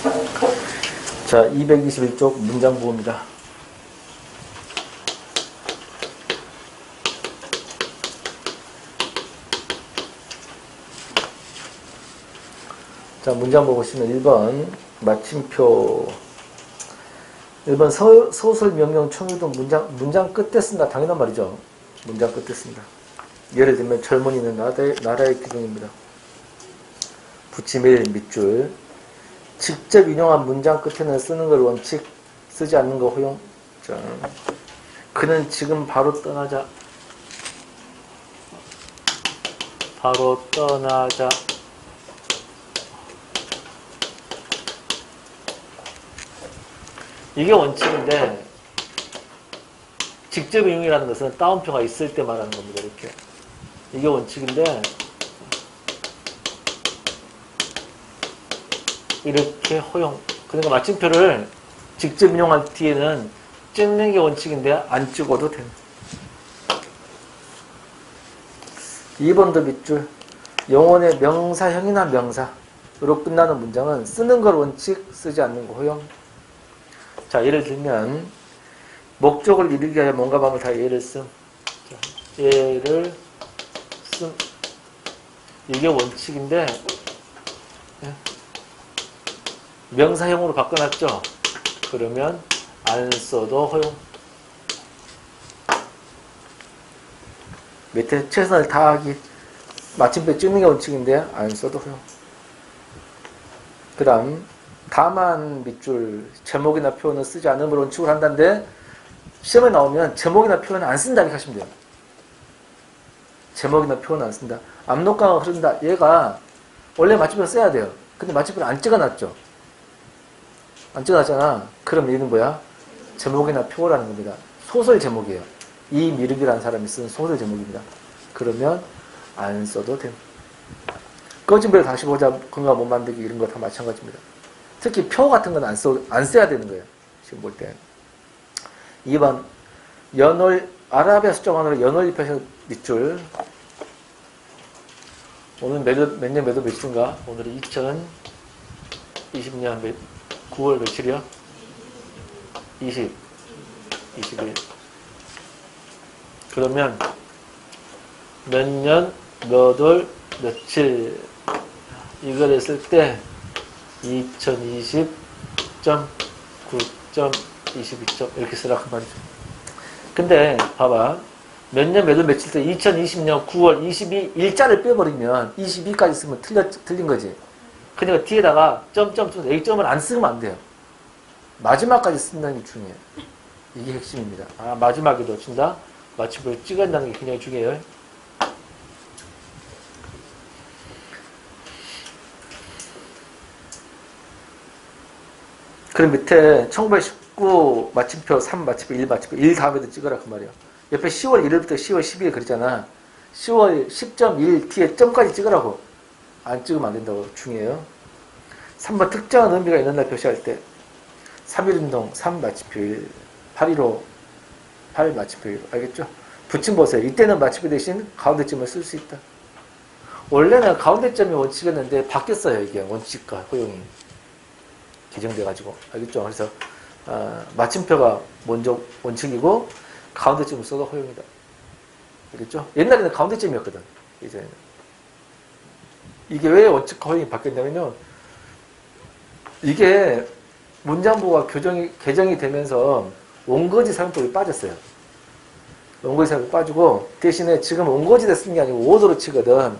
자, 221쪽 문장 보호입니다. 자, 문장 보시면 1번 마침표. 1번 소설, 명령, 총유 등 문장 끝에 쓴다. 당연한 말이죠. 문장 끝에 쓴다. 예를 들면 젊은이는 나라의 기둥입니다. 붙임일 밑줄. 직접 인용한 문장 끝에는 쓰는 걸 원칙, 쓰지 않는 거 허용. 자, 그는 지금 바로 떠나자. 바로 떠나자. 이게 원칙인데, 직접 인용이라는 것은 따옴표가 있을 때 말하는 겁니다. 이렇게. 이게 원칙인데, 이렇게 허용. 그러니까 마침표를 직접 인용할 뒤에는 찍는 게 원칙인데, 안 찍어도 됩니다. 2번도 밑줄. 영혼의 명사형이나 명사로 끝나는 문장은 쓰는 걸 원칙, 쓰지 않는 거 허용. 자, 예를 들면 목적을 이루기 위하여 뭔가 방을 다 예를 씀. 자, 예를 씀. 이게 원칙인데 명사형으로 바꿔놨죠. 그러면 안 써도 허용. 밑에 최선을 다하기. 마침표 찍는 게 원칙인데 안 써도 허용. 그 다음 다만 밑줄. 제목이나 표현은 쓰지 않음을 원칙으로 한다는데 시험에 나오면 제목이나 표현은 안 쓴다 이렇게 하시면 돼요. 제목이나 표현은 안 쓴다. 압록강을 흐른다. 얘가 원래 마침표를 써야 돼요. 근데 마침표를 안 찍어놨죠. 안 찍어놨잖아. 그럼 얘는 뭐야? 제목이나 표라는 겁니다. 소설 제목이에요. 이미륵이라는 사람이 쓴 소설 제목입니다. 그러면 안 써도 됩니다. 꺼진 불에 다시 보자. 건강 못 만들기 이런 거 다 마찬가지입니다. 특히 표 같은 건 안 써야 되는 거예요. 지금 볼 때. 2번 연월 아라비아 수정안으로 연월 표시 밑줄. 오늘 몇 년 몇 월 며칠인가? 오늘이 2020년 9월 며칠이요? 21. 그러면 몇 년, 몇 월, 며칠 이걸 했을 때 2020.9.22. 이렇게 쓰라고 말이죠. 근데 봐봐. 몇 년, 몇 월, 며칠 때 2020년 9월 22 일자를 빼버리면 22까지 쓰면 틀린 거지. 그러니까 뒤에다가 점점점 A점을 안 쓰면 안 돼요. 마지막까지 쓴다는 게 중요해요. 이게 핵심입니다. 아, 마지막에 놓친다? 마침표를 찍어낸다는 게 굉장히 중요해요. 그럼 밑에 1919 마침표 3 마침표 1 마침표 1 다음에도 찍어라 그 말이야. 옆에 10월 1일부터 10월 12일 그랬잖아. 10월 10.1 뒤에 점까지 찍으라고. 안 찍으면 안 된다고. 중요해요. 3번 특정한 의미가 있는 날 표시할 때 3.1운동 3 마침표 1 8.15 8 마침표 1 알겠죠? 붙임 보세요. 이때는 마침표 대신 가운데점을 쓸 수 있다. 원래는 가운데점이 원칙이었는데 바뀌었어요. 이게 원칙과 허용이 개정돼가지고 알겠죠? 그래서 마침표가 먼저 원칙이고 가운데점을 써도 허용이다. 알겠죠? 옛날에는 가운데점이었거든. 이제는 이게 왜 원칙과 허용이 바뀌었냐면요. 이게 문장부가 개정이 되면서 원거지 사용법이 빠졌어요. 원거지 사용법이 빠지고 대신에 지금 원거지를 쓰는 게 아니고 오더로 치거든.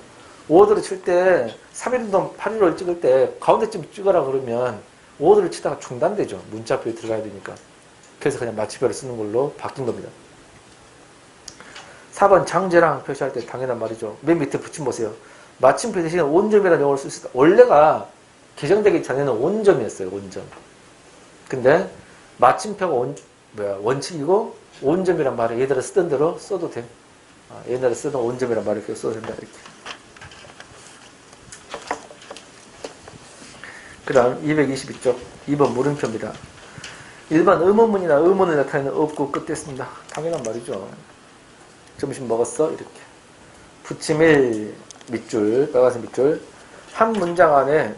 오더로 칠 때 3.1운동 8.15를 찍을 때 가운데점 찍으라 그러면 오더를 치다가 중단되죠. 문자표에 들어가야 되니까. 그래서 그냥 마침표를 쓰는 걸로 바뀐 겁니다. 4번 장제랑 표시할 때 당연한 말이죠. 맨 밑에 붙임 보세요. 마침표 대신에 온점이라는 용어를 쓸 수 있다. 원래가 개정되기 전에는 온점이었어요. 온점. 근데 마침표가 원칙이고 온점이란 말을 얘들아 쓰던 대로 써도 돼. 옛날에 쓰던 온점이란 말을 이렇게 써도 된다. 이렇게. 그 다음 222쪽 2번 물음표입니다. 1번 의문문이나 의문을 나타내는 없고 끝에 씁니다. 당연한 말이죠. 점심 먹었어? 이렇게. 붙임 1 밑줄, 빨간색 밑줄. 한 문장 안에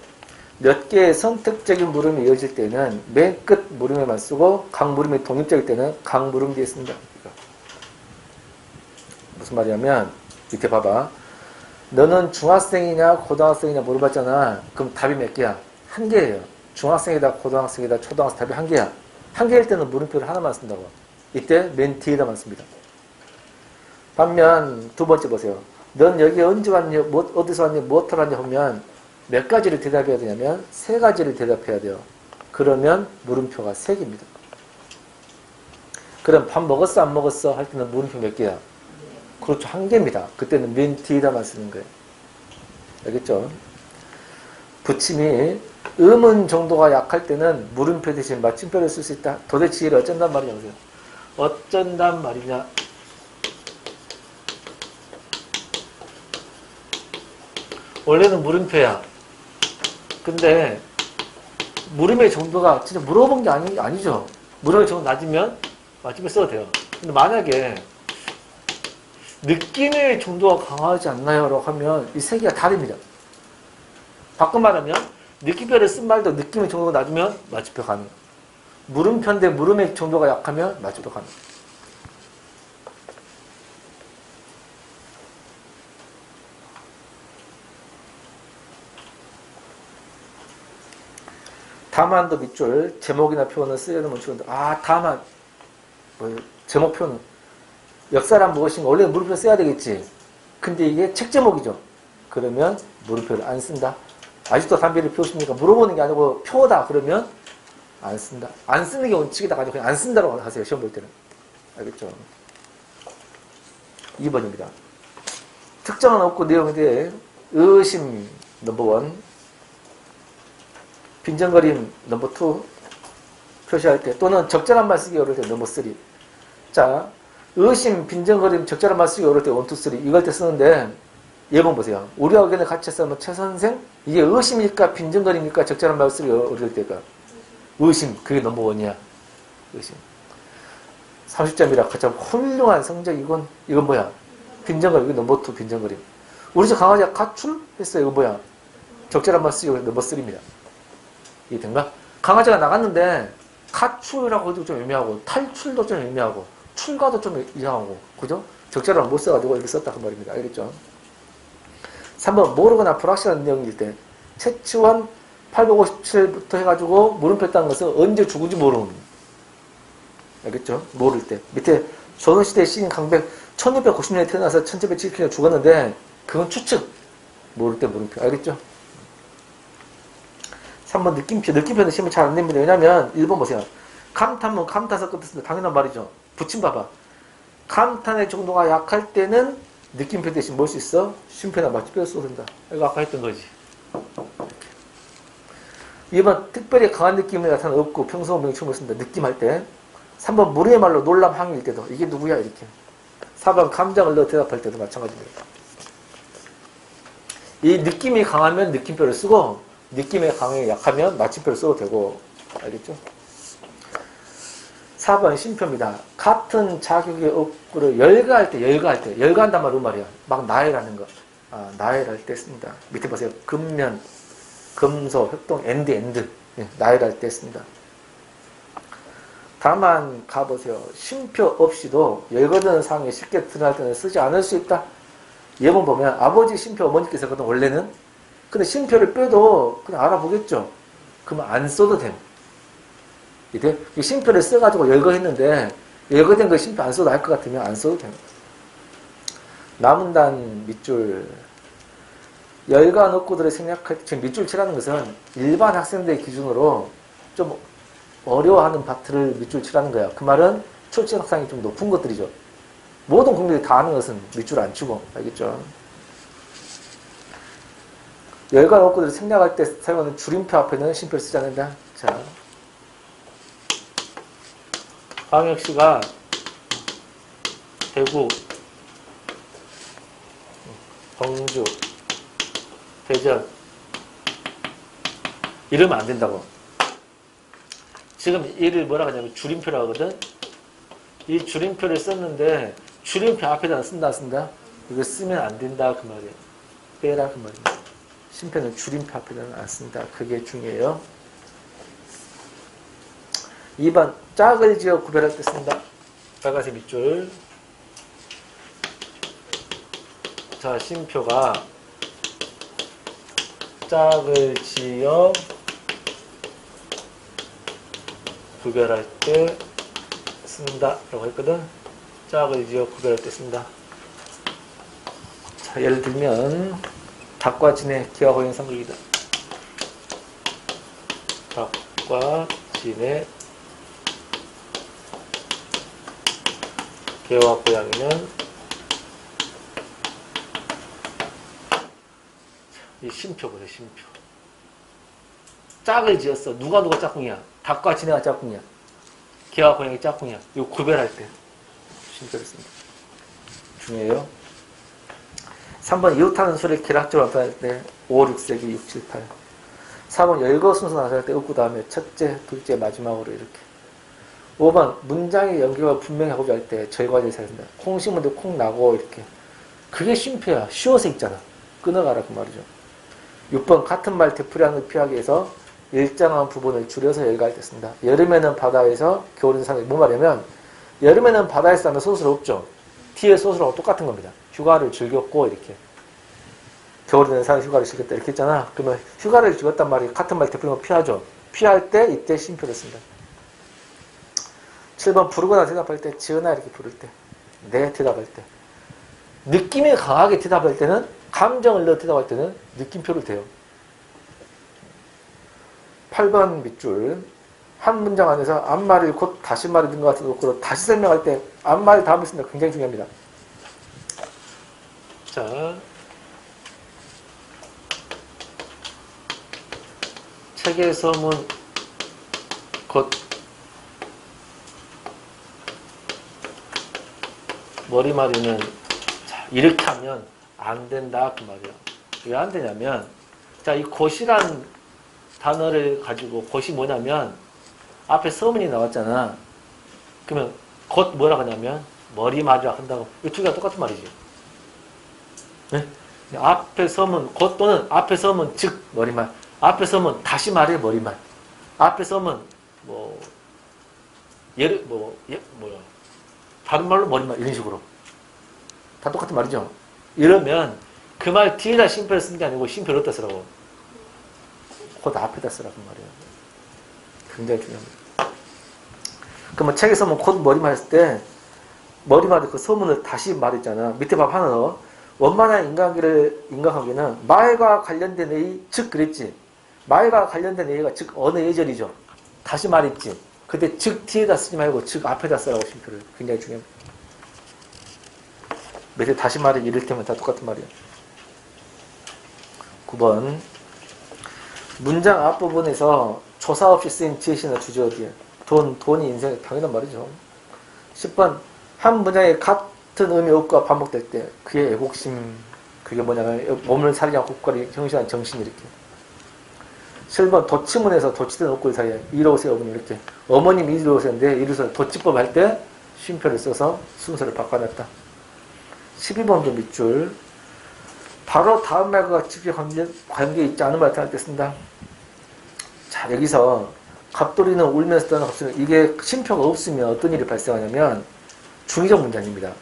몇 개의 선택적인 물음이 이어질 때는 맨 끝 물음에만 쓰고 각 물음이 독립적일 때는 각 물음 뒤에 씁니다. 무슨 말이냐면 밑에 봐봐. 너는 중학생이냐 고등학생이냐 물어봤잖아. 그럼 답이 몇 개야? 한 개예요. 중학생이다 고등학생이다 초등학생 답이 한 개야. 한 개일 때는 물음표를 하나만 쓴다고. 이때 맨 뒤에다만 씁니다. 반면 두 번째 보세요. 넌 여기 언제 왔니? 어디서 왔니? 무엇하러 왔니? 하면 몇 가지를 대답해야 되냐면 세 가지를 대답해야 돼요. 그러면 물음표가 세 개입니다. 그럼 밥 먹었어 안 먹었어? 할 때는 물음표 몇 개야? 그렇죠. 한 개입니다. 그때는 맨 뒤에다만 쓰는 거예요. 알겠죠? 붙임이 음은 정도가 약할 때는 물음표 대신 마침표를 쓸 수 있다. 도대체 이를 어쩐단 말이냐 보세요. 어쩐단 말이냐. 원래는 물음표야. 근데 물음의 정도가 진짜 물어본 게 아니죠. 물음의 정도 낮으면 마침표 써도 돼요. 근데 만약에 느낌의 정도가 강하지 않나요? 라고 하면 이 세 개가 다릅니다. 바꿔 말하면 느낌표를 쓴 말도 느낌의 정도가 낮으면 마침표 가능. 물음표인데 물음의 정도가 약하면 마침표 가능. 다만도 밑줄 제목이나 표현을 쓰려는 문축인데 다만 제목 표현 역사란 무엇인가 원래 물음표 써야 되겠지. 근데 이게 책 제목이죠. 그러면 물음표를 안 쓴다. 아직도 담배를 피우십니까? 물어보는 게 아니고 표다 그러면 안 쓴다. 안 쓰는 게 원칙이다 가지고 그냥 안 쓴다고 하세요. 시험 볼 때는. 알겠죠? 2번입니다. 특정은 없고 내용인데 의심 넘버 1 빈정거림 넘버 2 표시할 때 또는 적절한 말 쓰기 어려울 때 넘버 3. 자, 의심, 빈정거림, 적절한 말 쓰기 어려울 때 1, 2, 3 이걸 때 쓰는데 예번 보세요. 우리와 의견을 같이 했으면 최 선생 이게 의심일까 빈정거림일까 적절한 말 쓰기 어려울 때가 의심 그게 넘버 1이야. 의심 30점이라 가장 훌륭한 성적 이건 뭐야? 빈정거림 이거 넘버 2 빈정거림. 우리 집 강아지가 가출 했어요. 이거 뭐야? 적절한 말 쓰기 넘버 3입니다. 이해된가? 강아지가 나갔는데 가출이라고 해도 좀 애매하고 탈출도 좀 애매하고 출가도 좀 이상하고 그죠? 적절한 못 써가지고 이렇게 썼다 그 말입니다. 알겠죠? 3번 모르거나 불확실한 내용일 때 채치원 857부터 해가지고 물음표 딴 것은 언제 죽은지 모르는 알겠죠? 모를 때 밑에 조선시대 시인 강백 1690년에 태어나서 1770년에 죽었는데 그건 추측 모를 때 물음표 알겠죠? 3번 느낌표는 시험이 잘 안 됩니다. 왜냐면 1번 보세요. 감탄문 감탄사 끝에 쓰는데 당연한 말이죠. 붙임 봐봐. 감탄의 정도가 약할 때는 느낌표 대신 뭘 수 있어? 쉼표나 마침표 써도 된다. 이거 아까 했던 거지. 2번 특별히 강한 느낌이 나타나 없고 평소 명칭을 쓴다. 느낌할 때. 3번 무리의 말로 놀람 항일 때도 이게 누구야 이렇게. 4번 감정을 넣어 대답할 때도 마찬가지입니다. 이 느낌이 강하면 느낌표를 쓰고 느낌의 강하게 약하면 마침표를 써도 되고 알겠죠? 4번 심표입니다. 같은 자격의 업구를 열거할 때 열거한단 말이야. 막 나열하는 거. 나열할 때 씁니다. 밑에 보세요. 근면, 금소, 협동, 엔드. 나열할 때 씁니다. 다만 가보세요. 심표 없이도 열거되는 사항이 쉽게 드러날 때는 쓰지 않을 수 있다. 예문 보면 아버지 심표 어머니께서 거든 원래는 근데 심표를 빼도 그냥 알아보겠죠. 그러면 안 써도 됩니다. 이때 심표를 써가지고 열거했는데 열거된 거 심표 안 써도 할 것 같으면 안 써도 됩니다. 남은 단 밑줄 열과 녹구들을 생략할 때 지금 밑줄 치라는 것은 일반 학생들 기준으로 좀 어려워하는 파트를 밑줄 치라는 거야. 그 말은 출제 학상이 좀 높은 것들이죠. 모든 국민들이 다 아는 것은 밑줄 안 치고 알겠죠? 열과 녹구들을 생략할 때 사용하는 줄임표 앞에는 심표를 쓰지 않는다. 자. 광역시가 대구, 광주, 대전 이러면 안 된다고. 지금 얘를 뭐라고 하냐면 줄임표라고 하거든. 이 줄임표를 썼는데 줄임표 앞에다 쓴다. 이거 쓰면 안 된다 그 말이에요. 빼라 그 말이에요. 쉼표는 줄임표 앞에는 안 씁니다. 그게 중요해요. 2번 짝을 지어 구별할 때 쓴다. 빨간색 밑줄. 자, 쉼표가 짝을 지어 구별할 때 쓴다 라고 했거든. 짝을 지어 구별할 때 쓴다. 자, 예를 들면 닭과 진의 개와 고양이 삼국이다. 닭과 진의 개와 고양이는 이 쉼표 보세요. 쉼표. 짝을 지었어. 누가 짝꿍이야? 닭과 진해가 짝꿍이야. 개와 고양이 짝꿍이야. 이거 구별할 때 쉼표를 씁니다. 중요해요. 3번 이웃하는 소리 계략적으로 나타날 때 5, 6세기 6, 7, 8. 4번 열거 순서 나타날 때 읍구 다음에 첫째, 둘째, 마지막으로 이렇게. 5번 문장의 연결과 분명히 하고자 할 때 절과제를 사용한다. 콩 심은 데 콩 나고 이렇게. 그게 쉼표야. 쉬워서 읽잖아. 끊어가라 그 말이죠. 6번 같은 말 되풀이하는 걸 피하기 위해서 일정한 부분을 줄여서 열거할 때 쓴다. 여름에는 바다에서 겨울에는 산에. 뭐 말하면 여름에는 바다에서 하면 소설 없죠. 뒤에 소설하고 똑같은 겁니다. 휴가를 즐겼고 이렇게. 겨울에는 산에 휴가를 즐겼다 이렇게 했잖아. 그러면 휴가를 즐겼단 말이 같은 말 되풀이하는 걸 피하죠. 피할 때 이때 쉼표를 쓴다. 7번 부르거나 대답할 때 지으나 이렇게 부를 때. 네 대답할 때. 느낌이 강하게 대답할 때는 감정을 넣어 대답할 때는 느낌표를 대요. 8번 밑줄. 한 문장 안에서 앞말을 곧 다시 말을 든 것 같은 놓고 다시 설명할 때 앞말 다음을 쓴다. 굉장히 중요합니다. 자, 책에서문 곧 머리말이는 자, 이렇게 하면 안 된다 그 말이야. 왜 안 되냐면 자, 이 곧이란 단어를 가지고 곧이 뭐냐면 앞에 서문이 나왔잖아. 그러면 곧 뭐라 하냐면 머리말이라 한다고. 이 두 개가 똑같은 말이지. 네? 앞에 서문 곧 또는 앞에 서문 즉 머리말. 앞에 서문 다시 말해 머리말. 앞에 서문 뭐 예를 뭐야 다른 말로 머리말 이런 식으로 다 똑같은 말이죠. 이러면 그 말 뒤에다 쉼표를 쓰는 게 아니고 쉼표를 어디다 쓰라고? 곧 앞에다 쓰라고 말이에요. 굉장히 중요합니다. 그러면 책에서 뭐 곧 머리말 했을 때 머리말의 그 서문을 다시 말했잖아. 밑에 밥 하나 넣어. 원만한 인간관계를 인간관계는 말과 관련된 의, 즉 그랬지. 말과 관련된 의가 즉 어느 예절이죠. 다시 말했지. 그때 즉 뒤에다 쓰지 말고 즉 앞에다 쓰라고 쉼표를. 굉장히 중요합니다. 밑에 다시 말해 이를테면 다 똑같은 말이에요. 9번 문장 앞부분에서 조사 없이 쓰인 지읒이나 주저 어디에 돈이 인생에 당연한 말이죠. 10번 한 문장에 같은 의미 어구가 반복될 때 그의 애국심 그게 뭐냐면 몸을 살리냐 국가를 형식한 정신 이렇게. 7번 도치문에서 도치된 어구를 사이에 이로우세요 어머니 이렇게 어머님 이로우세요인데 이로우세요 도치법 할 때 쉼표를 써서 순서를 바꿔놨다. 12번도 밑줄 바로 다음 말과 직접 관계 있지 않은 말 나타날 때 쓴다. 자, 여기서 갑돌이는 울면서 떠난 갑돌이 이게 쉼표가 없으면 어떤 일이 발생하냐면 중의적 문장입니다.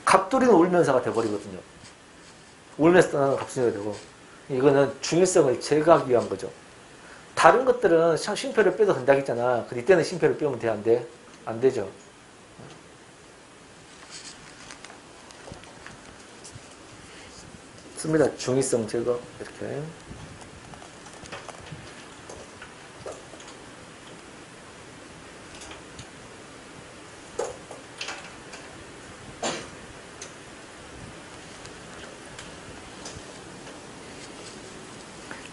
갑돌이는 울면서가 돼버리거든요. 울면서 떠나는 갑돌이가 되고 이거는 중의성을 제거하기 위한 거죠. 다른 것들은 쉼표를 빼도 된다고 했잖아. 근데 이때는 쉼표를 빼면 돼? 안 돼? 안 되죠. 씁니다. 중의성 제거 이렇게.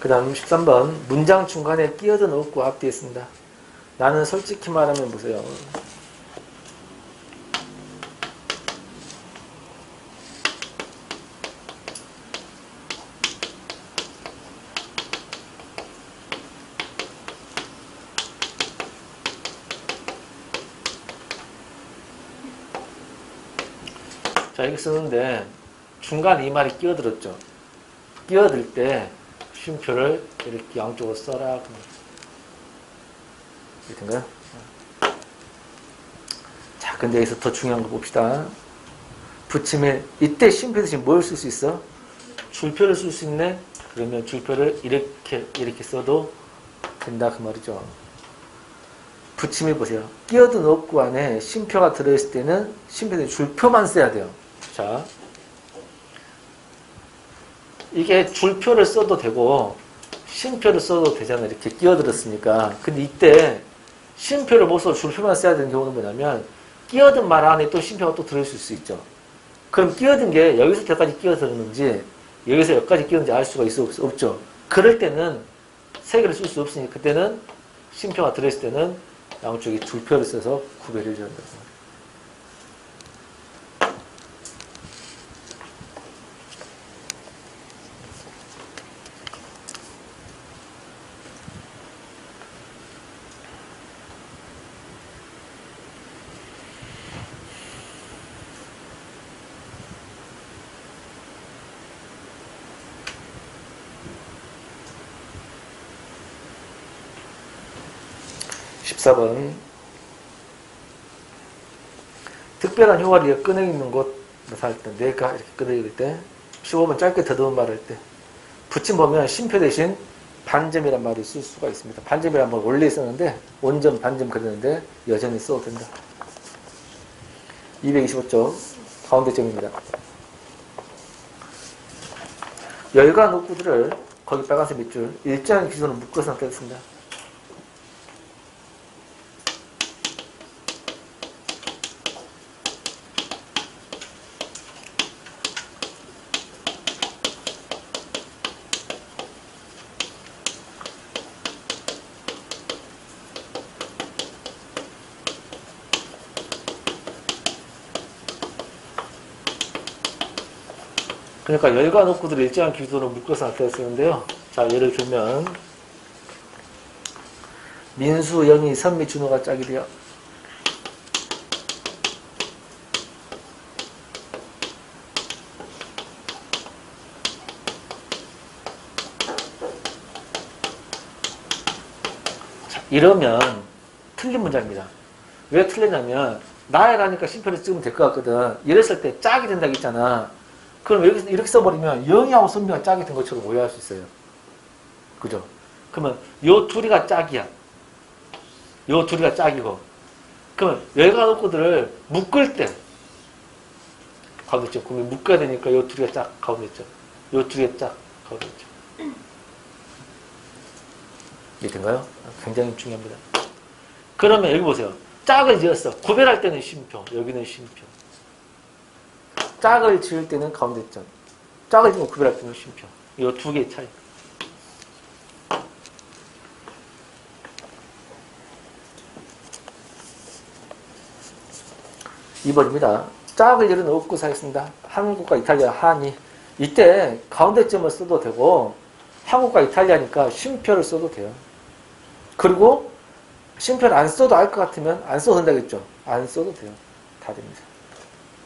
그 다음 13번 문장 중간에 끼어든 어구 앞뒤에 쓴다. 나는 솔직히 말하면 보세요. 자, 이렇게 쓰는데 중간에 이 말이 끼어들었죠. 끼어들 때 쉼표를 이렇게 양쪽으로 써라. 이렇게 된가요? 자, 근데 여기서 더 중요한 거 봅시다. 붙이면 이때 쉼표 대신 뭘 쓸 수 있어? 줄표를 쓸 수 있네? 그러면 줄표를 이렇게 써도 된다 그 말이죠. 붙임을 보세요. 끼어든 어구 안에 쉼표가 들어있을 때는 쉼표 대신 줄표만 써야 돼요. 자, 이게 줄표를 써도 되고 쉼표를 써도 되잖아요. 이렇게 끼어들었으니까. 근데 이때 쉼표를 못 써서 줄표만 써야 되는 경우는 뭐냐면 끼어든 말 안에 또 쉼표가 또 들어있을 수 있죠. 그럼 끼어든 게 여기서 여기까지 끼어들었는지 여기서 여기까지 끼어든지 알 수가 있어 없죠. 그럴 때는 세 개를 쓸 수 없으니 그때는 쉼표가 들어있을 때는 양쪽에 줄표를 써서 구별해 줘야 된다. 14번 특별한 효과를 끈에 있는 곳 나타날 때 내가 이렇게 끈에 있을 때 15번 짧게 더듬은 말할 때 붙임 보면 쉼표 대신 반점이란 말을 쓸 수가 있습니다. 반점이란 말 원래 있었는데 원점 반점 그랬는데 여전히 써도 된다. 225쪽 가운데 점입니다. 열과 녹구들을 거기 빨간색 밑줄 일정한 기준으로 묶어서 나타냈습니다. 그러니까 열과 녹구들을 일정한 기준으로 묶어서 나타냈었는데요. 자, 예를 들면 민수, 영희, 선미, 준호가 짝이 돼요. 자, 이러면 틀린 문장입니다. 왜 틀리냐면 나열하니까 쉼표를 찍으면 될 것 같거든. 이랬을 때 짝이 된다고 했잖아. 그럼 여기서 이렇게 써버리면 영희하고 선미가 짝이 된 것처럼 오해할 수 있어요. 그죠? 그러면 요 둘이가 짝이야. 요 둘이가 짝이고. 그러면 열과 녹구들을 묶을 때 가운데 점. 그러면 묶어야 되니까 요 둘이가 짝 가운데 점. 요 둘이가 짝 가운데 점. 이해된가요? 굉장히 중요합니다. 그러면 여기 보세요. 짝을 지었어. 구별할 때는 쉼표. 여기는 쉼표. 짝을 지을 때는 가운데 점. 짝을 지으면 구별할 때는 쉼표. 이 두 개의 차이. (2번입니다) 짝을 이룬 어구사 있습니다. 한국과 이탈리아 한이. 이때 가운데 점을 써도 되고 한국과 이탈리아니까 쉼표를 써도 돼요. 그리고 쉼표를 안 써도 알 것 같으면 안 써도 된다겠죠. 안 써도 돼요. 다 됩니다.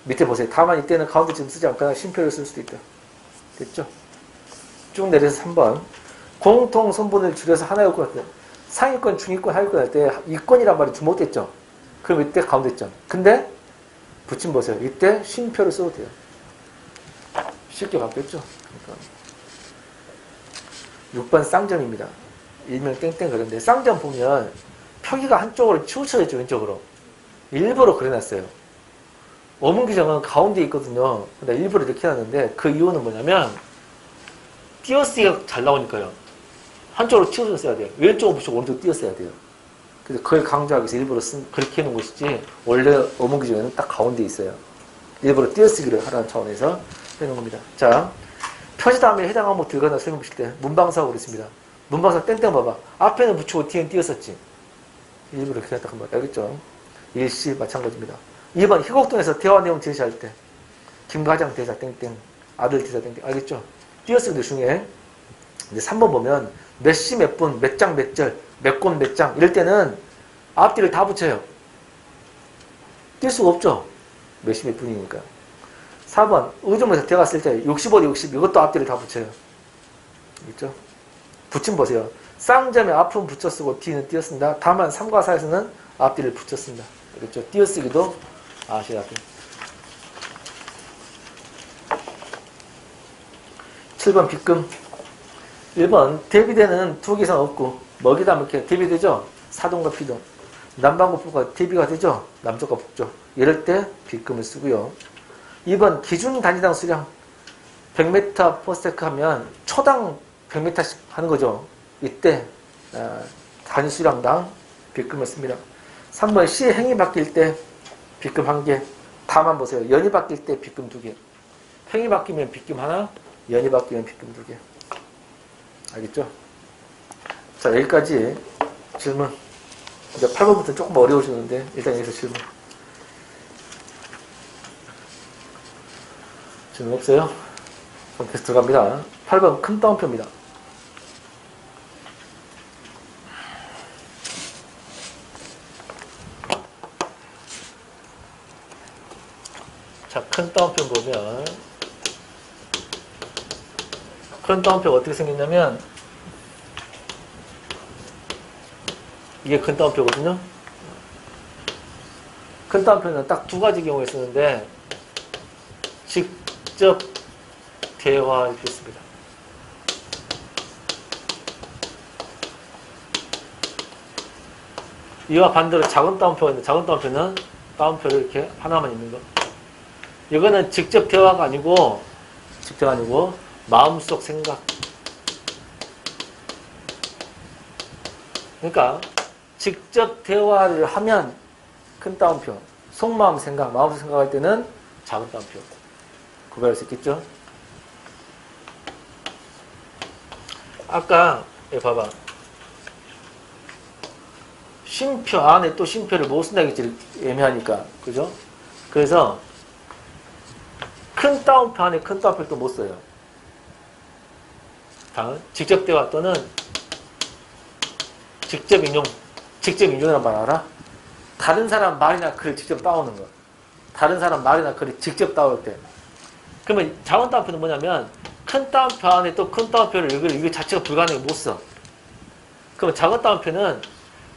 밑에 보세요. 다만 이때는 가운데 점 쓰지 않거나 쉼표를 쓸 수도 있다. 됐죠? 쭉 내려서 3번. 공통 선분을 줄여서 하나의 요건 할 때, 상위권, 중위권, 하위권 할 때 이권이란 말이 주목됐죠? 그럼 이때 가운데 점. 근데 붙임 보세요. 이때 쉼표를 써도 돼요. 쉽게 바뀌었죠? 그러니까 6번 쌍점입니다. 일명 땡땡 그런데 쌍점 보면 표기가 한쪽으로 치우쳐져 있죠. 왼쪽으로. 일부러 그려놨어요. 어문규정은 가운데 있거든요. 근데 일부러 이렇게 해놨는데 그 이유는 뭐냐면 띄어쓰기가 잘 나오니까요. 한쪽으로 치워서 써야 돼요. 왼쪽으로 붙이고 오른쪽으로 띄어써야 돼요. 그래서 그걸 강조하기 위해서 일부러 그렇게 해놓은 것이지 원래 어문규정에는 딱 가운데 있어요. 일부러 띄어쓰기를 하라는 차원에서 해놓은 겁니다. 자, 표시 다음에 해당 항목 들거나 설명 보실 때 문방사하고 그랬습니다. 문방사 땡땡 봐봐. 앞에는 붙이고 뒤에는 띄었었지. 일부러 그렇게 했다 한 번. 알겠죠? 일시 마찬가지입니다. 2번 희곡동에서 대화 내용 제시할 때 김과장 대사 땡땡 아들 대사 땡땡 알겠죠? 띄어쓰기도 중요해. 근데 3번 보면 몇 시 몇 분 몇 장 몇 절 몇 권 몇 장 이럴 때는 앞뒤를 다 붙여요. 뛸 수가 없죠. 몇 시 몇 분이니까. 4번 의정부에서 대화 쓸 때 65대 60 이것도 앞뒤를 다 붙여요. 있죠? 붙임 보세요. 쌍점에 앞은 붙여 쓰고 뒤는 띄어 쓴다. 다만 3과 4에서는 앞뒤를 붙여 쓴다. 그렇죠? 띄어쓰기도 아셔야 돼요. 7번 빗금. 1번 대비되는 두 개 이상 없고 먹이다 이렇게 대비되죠? 사동과 피동. 남반구 부가 대비가 되죠? 남쪽과 북쪽. 이럴 때 빗금을 쓰고요. 2번 기준 단위당 수량. 100m/s 하면 초당 100m씩 하는 거죠. 이때 단위 수량당 빗금을 씁니다. 3번 시의 행이 바뀔 때 빗금 1개. 다만 보세요. 연이 바뀔 때 빗금 2개. 행이 바뀌면 빗금 하나, 연이 바뀌면 빗금 2개. 알겠죠? 자, 여기까지 질문. 이제 8번부터 조금 어려우시는데 일단 여기서 질문. 질문 없어요? 그럼 계속 들어갑니다. 8번 큰 따옴표입니다. 자, 큰 따옴표 보면 큰 따옴표가 어떻게 생겼냐면 이게 큰 따옴표거든요. 큰 따옴표는 딱 두 가지 경우에 쓰는데 직접 대화 이렇게 있습니다. 이와 반대로 작은 따옴표가 있는데 작은 따옴표는 따옴표를 이렇게 하나만 있는 거. 이거는 직접 대화가 아니고 마음속 생각. 그러니까 직접 대화를 하면 큰 따옴표, 속마음 생각, 마음속 생각할 때는 작은 따옴표. 구별할 수 있겠죠? 아까 봐봐. 쉼표 안에 또 쉼표를 못 쓴다 했지. 애매하니까. 그죠? 그래서 큰 따옴표 안에 큰 따옴표를 또 못 써요. 다음 직접 대화 또는 직접 인용. 직접 인용이란 말 알아? 다른 사람 말이나 글을 직접 따오는 거. 다른 사람 말이나 글을 직접 따올 때. 그러면 작은 따옴표는 뭐냐면 큰 따옴표 안에 또 큰 따옴표를 이거 자체가 불가능해 못 써. 그러면 작은 따옴표는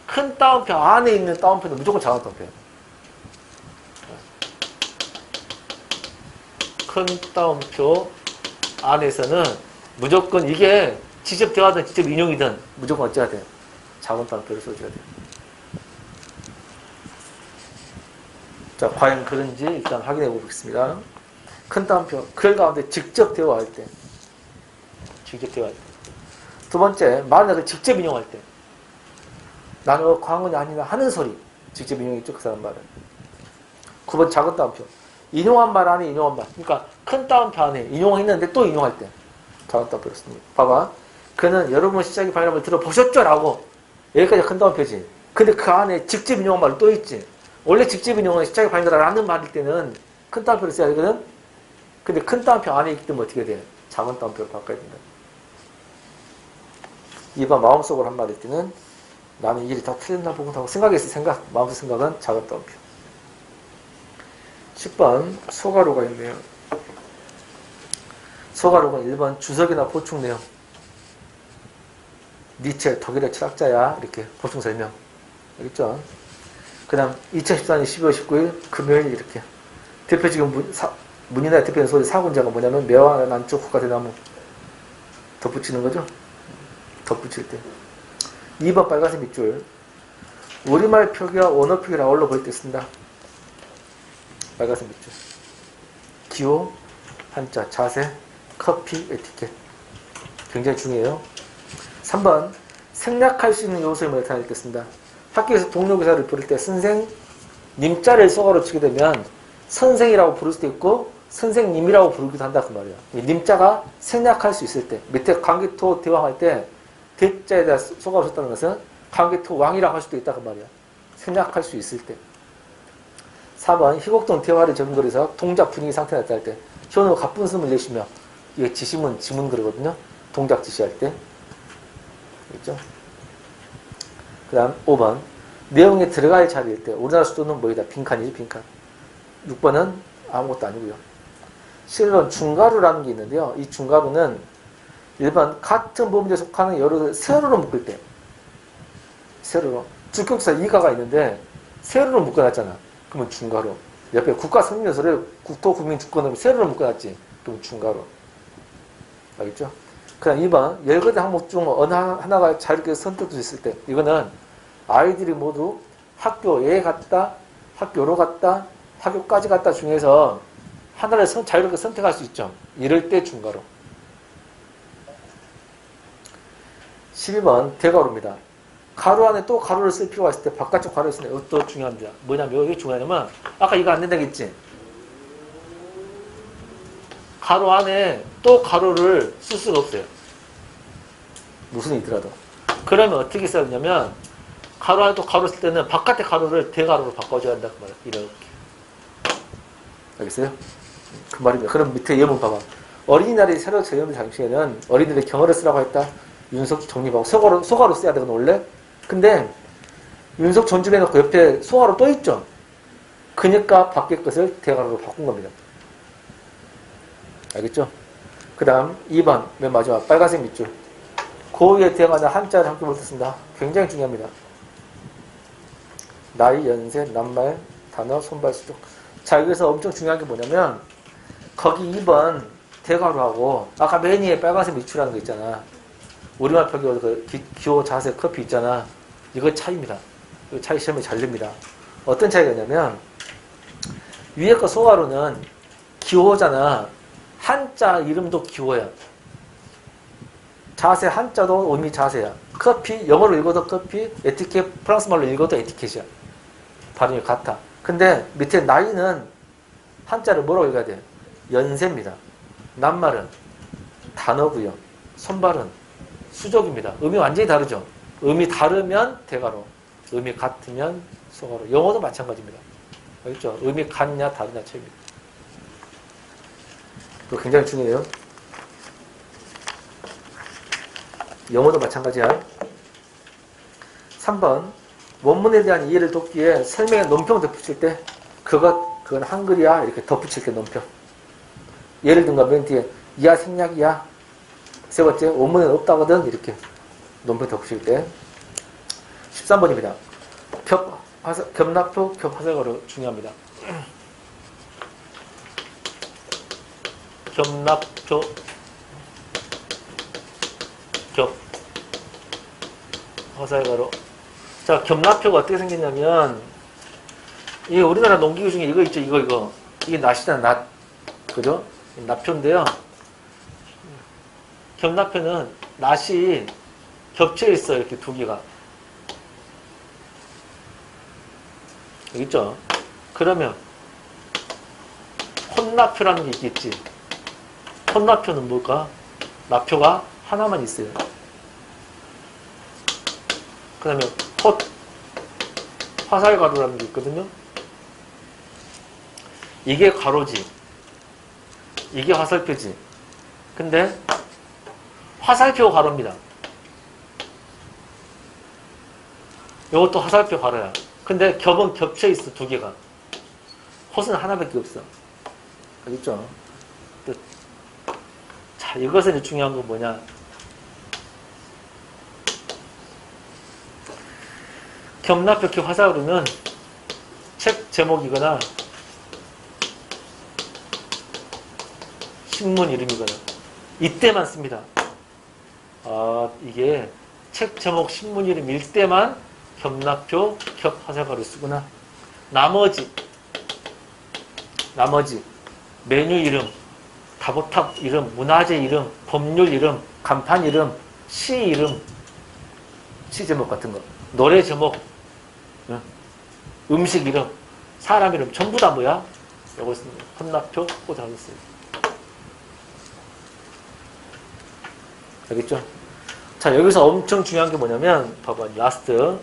큰 따옴표 안에 있는 따옴표는 무조건 작은 따옴표예요. 큰 따옴표 안에서는 무조건 이게 직접 대화든 직접 인용이든 무조건 어찌해야 돼? 작은 따옴표를 써줘야 돼. 자, 과연 그런지 일단 확인해 보겠습니다. 큰 따옴표, 글 가운데 직접 대화할 때. 직접 대화할 때. 두 번째, 말을 직접 인용할 때. 나는 광원이 아니라 하는 소리. 직접 인용했죠, 그 사람 말은. 9번 작은 따옴표. 인용한 말 안에 인용한 말. 그러니까 큰 따옴표 안에 인용했는데 또 인용할 때. 작은 따옴표를 씁니다. 봐봐. 그는 여러분 시작의 발음을 들어보셨죠? 라고. 여기까지 큰 따옴표지. 근데 그 안에 직접 인용한 말이 또 있지. 원래 직접 인용은 시작의 발음이라는 말일 때는 큰 따옴표를 써야 되거든. 근데 큰 따옴표 안에 있기 때문에 어떻게 돼? 작은 따옴표로 바꿔야 된다. 2번 마음속으로 한 말일 때는 나는 이 일이 다 틀렸나 보구나 하고 생각했을 생각. 마음속 생각은 작은 따옴표. 10번 소가로가 있네요. 소가로가 1번 주석이나 보충 내용. 니체 독일의 철학자야. 이렇게 보충 설명. 알겠죠? 그 다음 2014년 12월 19일 금요일 이렇게 대표적인 문이나 대표적인 소리 사군자가 뭐냐면 매화 난쪽 국가 대나무 덧붙이는 거죠. 덧붙일 때 2번 빨간색 밑줄 우리말 표기와 원어 표기를 아울러 볼 때 쓴다. 빨간색 밑줄 기호, 한자, 자세, 커피, 에티켓 굉장히 중요해요. 3번 생략할 수 있는 요소를 나타낼 때 쓴다. 학교에서 동료교사를 부를 때 선생, 님자를 소가로 치게 되면 선생이라고 부를 수도 있고 선생님이라고 부르기도 한다 그 말이야. 님자가 생략할 수 있을 때 밑에 광개토 대왕할 때 대자에다 소가로 썼다는 것은 광개토 왕이라고 할 수도 있다 그 말이야. 생략할 수 있을 때. 4번 희곡동 대화를 적은글에서 동작 분위기 상태가 나타날 때 현우 갑분숨을 내쉬며 이게 지시문 지문 그러거든요. 동작 지시할 때. 그렇죠? 그 다음 5번 내용에 들어갈 자리일 때 우리나라 수도는 뭐이다? 빈칸이지 빈칸. 6번은 아무것도 아니고요. 7번 중가루라는 게 있는데요. 이 중가루는 1번 같은 범위에 속하는 여러 세로로 묶을 때. 세로로. 주격사 이가가 있는데 세로로 묶어놨잖아. 그러면 중괄호. 옆에 국가성명서를 국토국민주권으로 세로로 묶어놨지. 그러면 중괄호. 알겠죠? 그 다음 2번 열거대 항목 중 어느 하나가 자유롭게 선택될 수 있을 때 이거는 아이들이 모두 학교에 갔다, 학교로 갔다, 학교까지 갔다 중에서 하나를 자유롭게 선택할 수 있죠. 이럴 때 중괄호. 12번 대괄호입니다. 가로 안에 또 가로를 쓸 필요가 있을 때 바깥쪽 가로를 쓰는 이것도 중요합니다. 뭐냐면 이게 중요하냐면 아까 이거 안 된다고 했지? 가로 안에 또 가로를 쓸 수가 없어요. 무슨 일이더라도. 그러면 어떻게 써야 되냐면 가로 안에 또 가로 쓸 때는 바깥의 가로를 대가로로 바꿔줘야 한다 그 말이야. 이렇게. 알겠어요? 그 말입니다. 그럼 밑에 예문 봐봐. 어린이날이 새로 제정된 당시에는 어린이들의 경어를 쓰라고 했다. 윤석 정립하고 소가로 써야 되거든 원래. 근데 윤석 전집해놓고 옆에 소가로 또 있죠. 그러니까 밖의 것을 대가로로 바꾼 겁니다. 알겠죠? 그 다음 2번 맨 마지막 빨간색 밑줄. 고유의 대가는 한자를 함께 붙였습니다. 굉장히 중요합니다. 나이, 연세, 낱말, 단어, 손발, 수족. 자 여기서 엄청 중요한 게 뭐냐면 거기 2번 대가로하고 아까 맨 위에 빨간색 밑줄하는 거 있잖아. 우리말 표기로 그 기호, 자세, 커피 있잖아. 이거 차이입니다. 이거 차이 시험에 잘 됩니다. 어떤 차이가 있냐면 위에 거 소가로는 기호잖아. 한자 이름도 기호야. 자세 한자도 의미 자세야. 커피 영어로 읽어도 커피, 에티켓 프랑스 말로 읽어도 에티켓이야. 발음이 같아. 근데 밑에 나이는 한자를 뭐라고 읽어야 돼? 연세입니다. 낱말은 단어고요. 손발은 수족입니다. 의미 완전히 다르죠. 의미 다르면 대가로, 의미 같으면 소가로. 영어도 마찬가지입니다. 알겠죠? 의미 같냐 다르냐 차이입니다. 이거 굉장히 중요해요. 영어도 마찬가지야. 3번 원문에 대한 이해를 돕기 위해 설명에 논평을 덧붙일 때 그건 한글이야 이렇게 덧붙일 때 논평. 예를 든가 맨 뒤에 이하 생략이야. 세 번째 원문에는 없다거든 이렇게 논평 덧붙일 때. 13번입니다. 겹납표, 겹화살가로 중요합니다. 겹납표, 겹화살가로. 자, 겹납표가 어떻게 생겼냐면 이게 우리나라 농기구 중에 이거 있죠, 이거. 이게 낫이잖아, 낫. 그죠? 납표인데요. 겹납표는 낫이 겹쳐 있어요, 이렇게 두 개가. 여기 있죠? 그러면 혼납표라는 게 있겠지. 혼납표는 뭘까? 납표가 하나만 있어요. 그 다음에 화살가루라는 게 있거든요. 이게 가로지. 이게 화살표지. 근데 화살표 가로입니다. 이것도 화살표 가로야. 근데 겹은 겹쳐 있어, 두 개가. 헛은 하나밖에 없어. 알겠죠? 자, 이것은 중요한 건 뭐냐? 겹납표 겹 화살가루는 책 제목이거나 신문 이름이거나 이때만 씁니다. 아, 이게 책 제목 신문 이름일 때만 겹납표 겹 화살가루 쓰구나. 나머지 메뉴 이름, 다보탑 이름, 문화재 이름, 법률 이름, 간판 이름, 시 이름, 시 제목 같은 거, 노래 제목, 음식 이름, 사람 이름 전부 다 뭐야? 이것은 혼납표 꽂아놨어요. 알겠죠? 자, 여기서 엄청 중요한 게 뭐냐면 봐봐, 라스트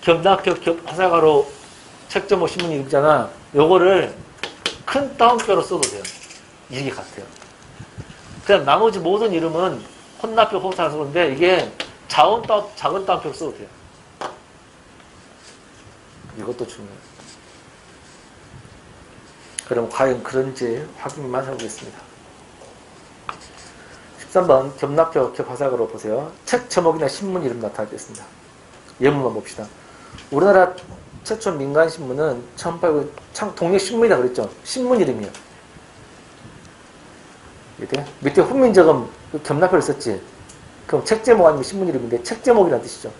겹납표 겹 화살가루 책 제목 신문 이름이잖아. 요거를 큰 따옴표로 써도 돼요. 이게 같아요. 그냥 나머지 모든 이름은 혼납표 호사로 쓰는데 이게 작은 따옴표로 써도 돼요. 이것도 중요해요. 그럼 과연 그런지 확인만 해보겠습니다. 13번 겹나표 겹화살으로 보세요. 책 제목이나 신문 이름 나타날 때 있습니다. 예문만 봅시다. 우리나라 최초 민간신문은 1800 독립신문이라 그랬죠. 신문 이름이요. 밑에 훈민정음 그 겹나표를 썼지. 그럼 책 제목 아니면 신문 이름인데 책 제목이라는 뜻이죠.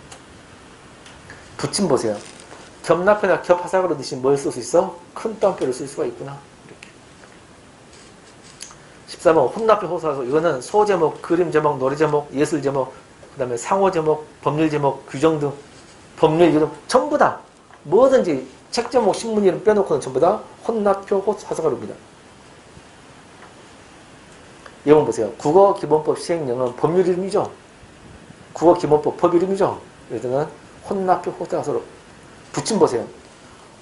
붙임 보세요. 겹나표나 겹화살으로 대신 뭘 쓸 수 있어? 큰 따옴표를 쓸 수가 있구나. 이렇게. 14번 혼나표 호소하소. 이거는 소 제목, 그림 제목, 노래 제목, 예술 제목, 그 다음에 상호 제목, 법률 제목, 규정 등 법률 이름 전부 다 뭐든지 책 제목, 신문 이름 빼놓고는 전부 다 혼나표 호소하소가입니다. 예문 보세요. 국어기본법 시행령은 법률 이름이죠. 국어기본법 법 이름이죠. 여기서는 혼나표 호소하소로 붙임 보세요.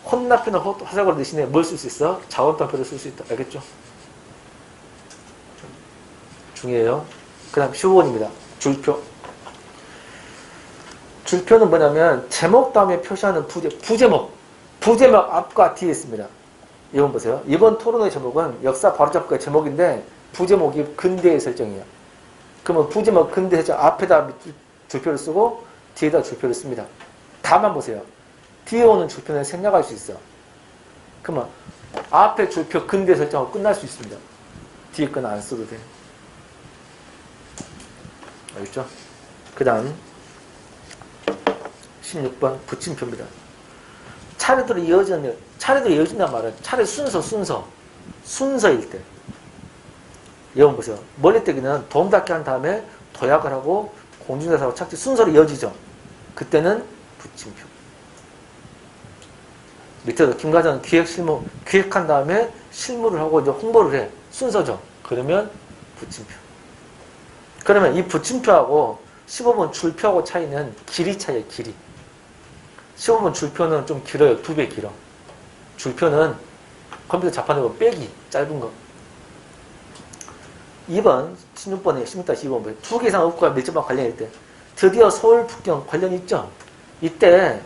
혼나표나 화살로 대신에 뭘 쓸 수 있어? 자원단표를 쓸 수 있다. 알겠죠? 중요해요. 그 다음 15번입니다. 줄표. 줄표는 뭐냐면 제목 다음에 표시하는 부제목. 부제목 앞과 뒤에 있습니다. 이번 보세요. 이번 토론의 제목은 역사 바로잡기의 제목인데 부제목이 근대의 설정이에요. 그러면 부제목 근대 설정 앞에다 줄표를 쓰고 뒤에다 줄표를 씁니다. 다만 보세요. 뒤에 오는 줄표는 생략할 수 있어. 그러면 앞에 줄표 근대 설정하고 끝날 수 있습니다. 뒤에 건 안 써도 돼. 알겠죠? 그 다음 16번 붙임표입니다. 차례대로 이어진단 말은 차례 순서일 때. 여러분 보세요. 멀리뜨기는 도움닫기 한 다음에 도약을 하고 공중대사하고 착지 순서로 이어지죠. 그때는 붙임표. 밑에도 김과장 기획한 다음에 실무를 하고 이제 홍보를 해. 순서죠. 그러면 붙임표. 그러면 이 붙임표하고 15번 줄표하고 차이는 길이 차이에요. 길이. 15번 줄표는 좀 길어요. 2배 길어. 줄표는 컴퓨터 자판으로 빼기 짧은 거. 2번 16번에 16-2번 두 개 이상 업구가 밀접한 관련일 때 드디어 서울 북경 관련이 있죠. 이때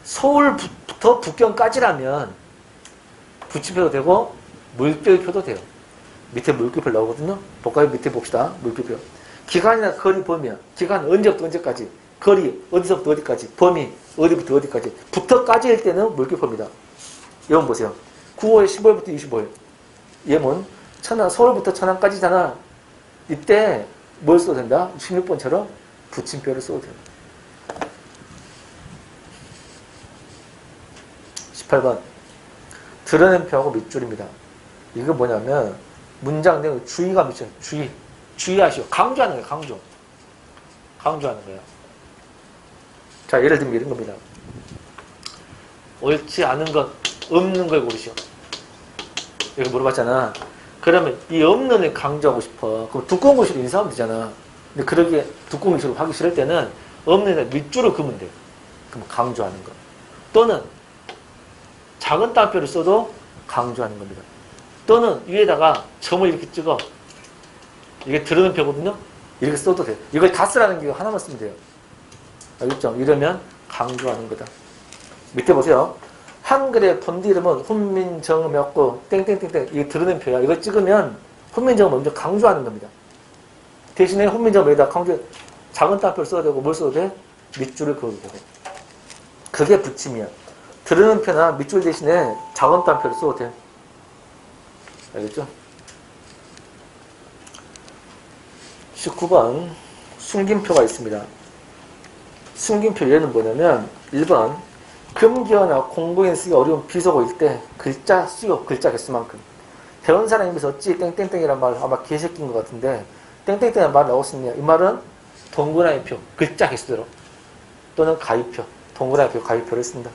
서울부터 북경까지라면 붙임표도 되고 물결표도 돼요. 밑에 물결표 나오거든요. 볼까요? 밑에 봅시다. 물결표. 기간이나 거리 범위야. 기간 언제부터 언제까지. 거리 어디서부터 어디까지. 범위 어디부터 어디까지. 부터까지일 때는 물결표입니다. 예문 보세요. 9월 15일부터 25일. 예문. 서울부터 천안까지잖아. 이때 뭘 써도 된다? 16번처럼 붙임표를 써도 됩니다. 18번 드러낸 표하고 밑줄입니다. 이거 뭐냐면 문장 내용 주의가 밑줄. 주의하시오. 강조하는 거예요. 강조하는 거예요. 자, 예를 들면 이런 겁니다. 옳지 않은 것 없는 걸 고르시오. 이렇게 물어봤잖아. 그러면 이 없는을 강조하고 싶어. 그럼 두꺼운 글씨로 인사하면 되잖아. 근데 그러기에 두꺼운 글씨로 하기 싫을 때는 없는에 밑줄을 그으면 돼. 그럼 강조하는 거. 또는 작은 따옴표를 써도 강조하는 겁니다. 또는 위에다가 점을 이렇게 찍어. 이게 드러낸 표거든요. 이렇게 써도 돼요. 이걸 다 쓰라는 게 하나만 쓰면 돼요. 알겠죠? 이러면 강조하는 거다. 밑에 보세요. 한글의 본디 이름은 훈민정음이었고 땡땡땡땡 이게 드러낸 표야. 이걸 찍으면 훈민정음 먼저 강조하는 겁니다. 대신에 훈민정음 여기다 강조 작은 따옴표를 써도 되고 뭘 써도 돼? 밑줄을 그어도 되고. 그게 붙임이야. 드러낸 표나 밑줄 대신에 작은 따옴표를 써도 돼. 알겠죠? 19번 숨김표가 있습니다. 숨김표 예는 뭐냐면 1번 금기어나 공부인 쓰기 어려운 비속어일 때 글자 쓰고 글자 개수만큼 배운 사람이면서 어찌 땡땡땡이란 말 아마 개새끼인 것 같은데 땡땡땡이란 말 나왔었냐. 이 말은 동그라미 표 글자 개수대로 또는 가위표 동그라미 표 가위표를 씁니다.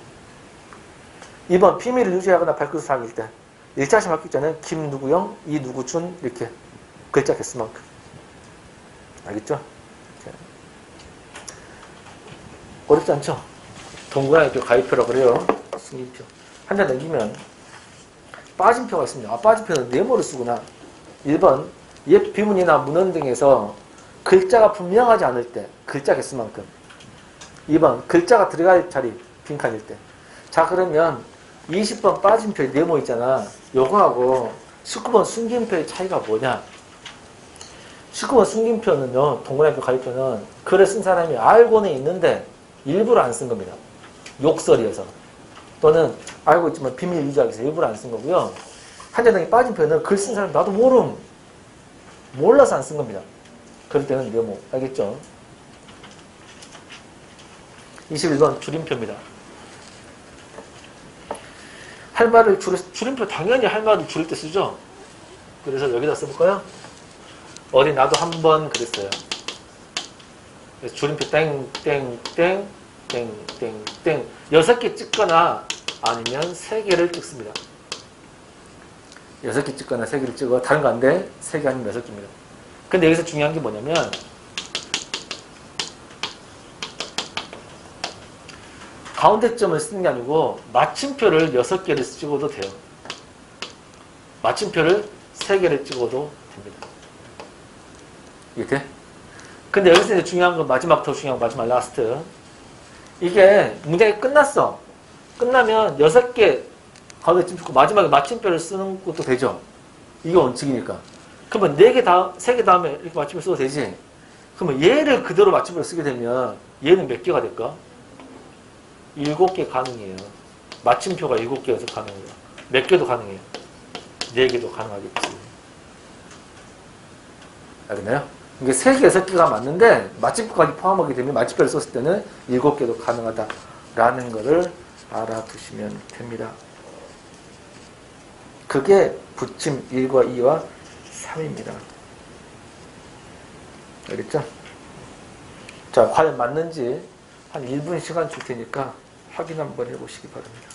2번 비밀을 유지하거나 밝힐 사항일 때 1차시 맡기 전에 김 누구영 이 누구준 이렇게 글자 개수만큼. 알겠죠? 어렵지 않죠? 동그라미표, 가위표라고 그래요. 승인표. 한 장 넘기면 빠진 표가 있습니다. 빠진 표는 네모를 쓰구나. 1번 옛 비문이나 문헌 등에서 글자가 분명하지 않을 때 글자 개수만큼. 2번 글자가 들어갈 자리 빈칸일 때. 자, 그러면 20번 빠진 표에 네모 있잖아. 요거하고 19번 숨긴 표의 차이가 뭐냐? 19번 승గిం표는요, 동그라미 가입표는 글을 쓴 사람이 알고는 있는데 일부러 안 쓴 겁니다. 욕설이어서. 또는 알고 있지만 비밀 유지하기 위해서 일부러 안 쓴 거고요. 한자등이 빠진 표현은 글 쓴 사람 나도 몰라서 안 쓴 겁니다. 그럴 때는 뭐 알겠죠? 21번 줄임표입니다. 할 말을 줄임표 당연히 할 말을 줄일 때 쓰죠? 그래서 여기다 써볼까요? 어디 나도 한 번 그랬어요. 그래서 줄임표 땡땡땡 땡땡땡 6개 찍거나 아니면 3개를 찍습니다. 6개 찍거나 3개를 찍어. 다른 거 안 돼. 3개 아니면 6개입니다. 근데 여기서 중요한 게 뭐냐면 가운데 점을 쓰는 게 아니고 마침표를 6개를 찍어도 돼요. 마침표를 3개를 찍어도 됩니다. 이게 돼? 근데 여기서 이제 중요한 건 마지막 더 중요한 거 마지막 라스트. 이게 문장이 끝났어. 끝나면 6개 가운데 점 찍고 마지막에 마침표를 쓰는 것도 되죠. 이게 원칙이니까. 그러면 3개 다음에 이렇게 마침표 써도 되지. 그러면 얘를 그대로 마침표로 쓰게 되면 얘는 몇 개가 될까? 7개 가능해요. 마침표가 7개여서 가능해요. 몇 개도 가능해요. 4개도 가능하겠지. 알겠나요? 이게 3개, 6개가 맞는데 마침표까지 포함하게 되면 마침표를 썼을 때는 7개도 가능하다라는 거를 알아두시면 됩니다. 그게 붙임 1과 2와 3입니다. 알겠죠? 자, 과연 맞는지 한 1분 시간 줄 테니까 확인 한번 해보시기 바랍니다.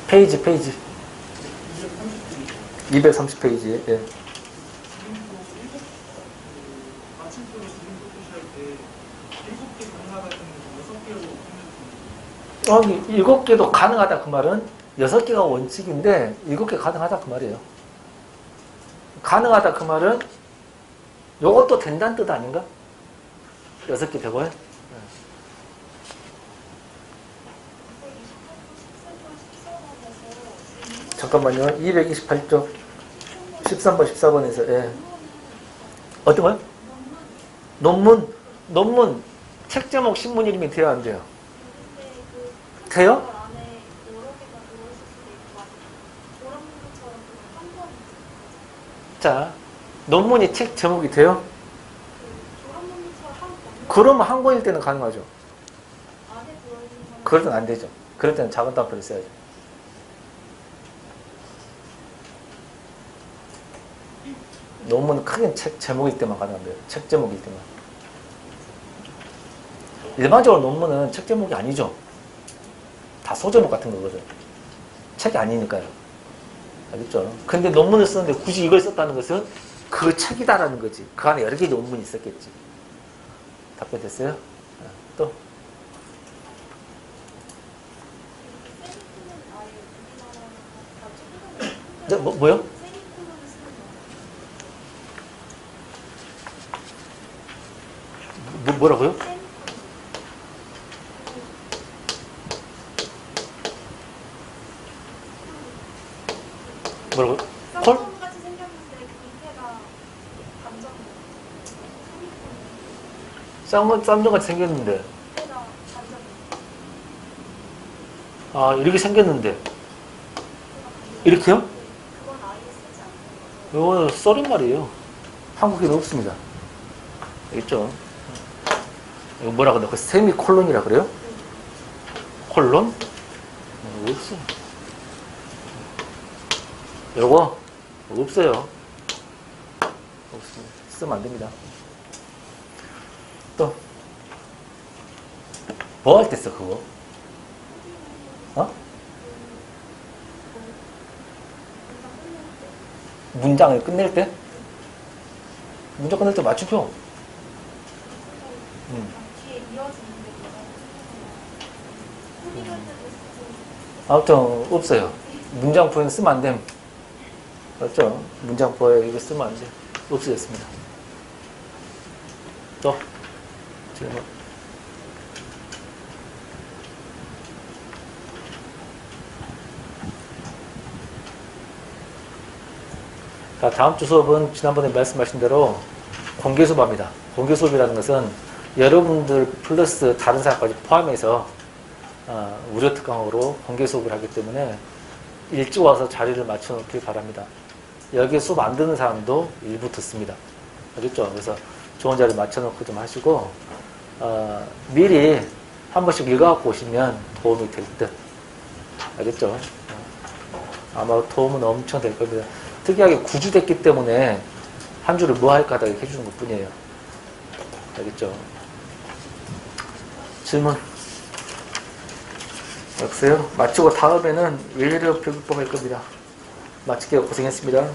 페이지 230페이지에 예. 아니 7개도 가능하다 그 말은 6개가 원칙인데 7개 가능하다 그 말이에요. 가능하다 그 말은 요것도 된다는 뜻 아닌가? 6개 되고요. 잠깐만요. 228쪽 13번 14번에서 예. 어떤 거요? 논문 책 제목 신문 이름이 돼야 안 돼요? 돼요? 자, 논문이 책 제목이 돼요? 그러면 한 권일 때는 가능하죠. 그럴 때는 안 되죠. 그럴 때는 작은 따옴표를 써야죠. 논문은 크게 책 제목일 때만 가능합니다. 책 제목일 때만. 일반적으로 논문은 책 제목이 아니죠. 다 소제목 같은 거거든. 책이 아니니까요. 알겠죠? 근데 논문을 쓰는데 굳이 이걸 썼다는 것은 그 책이다라는 거지. 그 안에 여러 개의 논문이 있었겠지. 답변 됐어요? 또? 네, 뭐요? 뭐라고요? 뭐라고요? 콜? 쌈정같이 생겼는데. 아, 이렇게 생겼는데. 이렇게요? 이거는 썰은 말이에요. 한국에는 없습니다. 알겠죠? 이거 뭐라 그래? 세미콜론이라 그래요? 콜론? 없어. 요거 없어요. 없습니다. 쓰면 안 됩니다. 또 뭐 할 때 써 그거? 어? 문장을 끝낼 때? 문장 끝낼 때 맞춤표. 아무튼 없어요. 문장포에는 쓰면 안 됨. 맞죠? 문장포에 이거 쓰면 안 돼. 없어졌습니다. 또 질문. 자, 다음 주 수업은 지난번에 말씀하신 대로 공개 수업입니다. 공개 수업이라는 것은 여러분들 플러스 다른 사람까지 포함해서 무료 특강으로 공개 수업을 하기 때문에 일찍 와서 자리를 맞춰 놓길 바랍니다. 여기에 수업 안 듣는 사람도 일부 듣습니다. 알겠죠? 그래서 좋은 자리 맞춰 놓고 좀 하시고 미리 한 번씩 읽어갖고 오시면 도움이 될 듯. 알겠죠? 아마 도움은 엄청 될 겁니다. 특이하게 구주됐기 때문에 한 주를 뭐 할까 하다 해주는 것 뿐이에요. 알겠죠? 질문. 없어요? 마치고 다음에는 외래어 표기법 할 겁니다. 마칠게요. 고생했습니다.